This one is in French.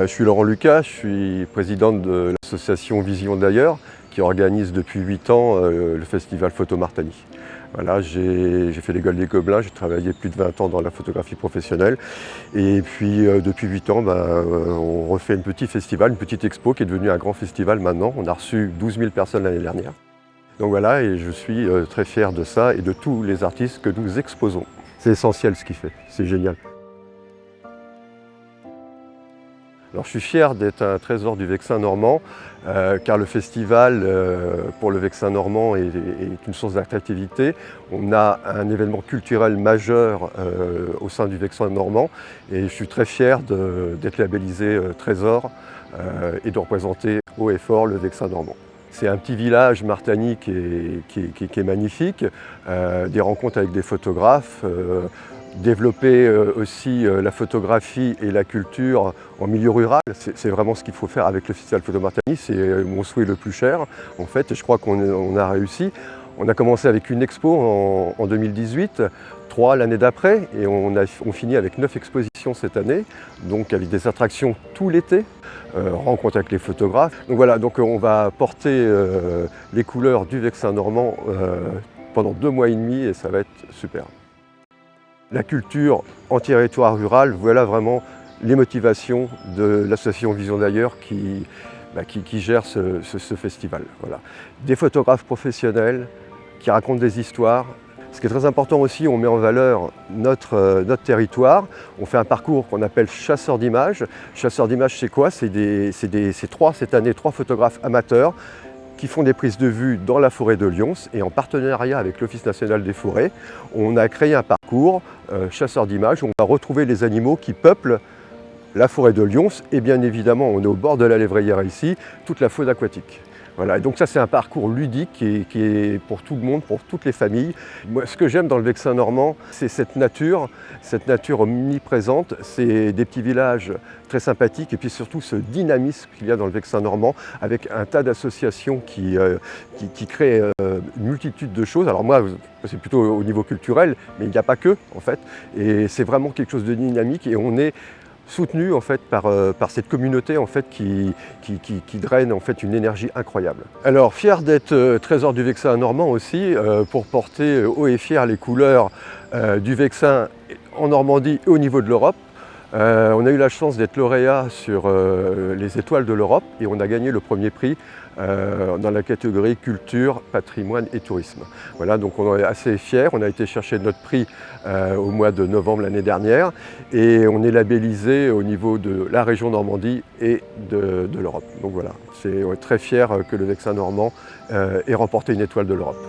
Je suis Laurent Lucas, je suis président de l'association Vision d'ailleurs qui organise depuis 8 ans le festival Photo Martani. Voilà, j'ai fait l'école des Gobelins, j'ai travaillé plus de 20 ans dans la photographie professionnelle et puis depuis 8 ans on refait un petit festival, une petite expo qui est devenue un grand festival maintenant. On a reçu 12 000 personnes l'année dernière. Donc voilà, et je suis très fier de ça et de tous les artistes que nous exposons. C'est essentiel ce qu'il fait, c'est génial. Alors, je suis fier d'être un trésor du Vexin normand, car le festival pour le Vexin normand est une source d'attractivité. On a un événement culturel majeur au sein du Vexin normand et je suis très fier d'être labellisé trésor et de représenter haut et fort le Vexin normand. C'est un petit village Martani qui est magnifique, des rencontres avec des photographes, développer aussi la photographie et la culture en milieu rural. C'est vraiment ce qu'il faut faire avec le festival Photo Martani, c'est mon souhait le plus cher en fait, et je crois qu'on a réussi. On a commencé avec une expo en 2018, 3 l'année d'après, et on finit avec 9 expositions cette année, donc avec des attractions tout l'été, rencontres avec les photographes. Donc voilà, donc on va porter les couleurs du Vexin normand pendant 2 mois et demi et ça va être super. La culture en territoire rural, voilà vraiment les motivations de l'association Vision d'ailleurs qui gère ce festival. Voilà. Des photographes professionnels qui racontent des histoires. Ce qui est très important aussi, on met en valeur notre territoire. On fait un parcours qu'on appelle chasseur d'images. Chasseur d'images, c'est quoi? C'est cette année 3 photographes amateurs qui font des prises de vue dans la forêt de Lyons et en partenariat avec l'Office national des forêts, on a créé un parcours chasseur d'images où on va retrouver les animaux qui peuplent la forêt de Lyons et bien évidemment, on est au bord de la Lévrière ici, toute la faune aquatique. Voilà, et donc ça c'est un parcours ludique qui est pour tout le monde, pour toutes les familles. Moi, ce que j'aime dans le Vexin normand, c'est cette nature omniprésente, c'est des petits villages très sympathiques et puis surtout ce dynamisme qu'il y a dans le Vexin normand avec un tas d'associations qui créent une multitude de choses. Alors moi, c'est plutôt au niveau culturel, mais il n'y a pas que en fait. Et c'est vraiment quelque chose de dynamique et on est soutenu en fait par cette communauté en fait qui draine en fait une énergie incroyable. Alors fier d'être trésor du Vexin normand aussi pour porter haut et fier les couleurs du Vexin en Normandie et au niveau de l'Europe. On a eu la chance d'être lauréat sur les étoiles de l'Europe et on a gagné le premier prix dans la catégorie culture, patrimoine et tourisme. Voilà, donc on est assez fiers, on a été chercher notre prix au mois de novembre l'année dernière et on est labellisé au niveau de la région Normandie et de l'Europe. Donc voilà, on est très fiers que le Vexin normand ait remporté une étoile de l'Europe.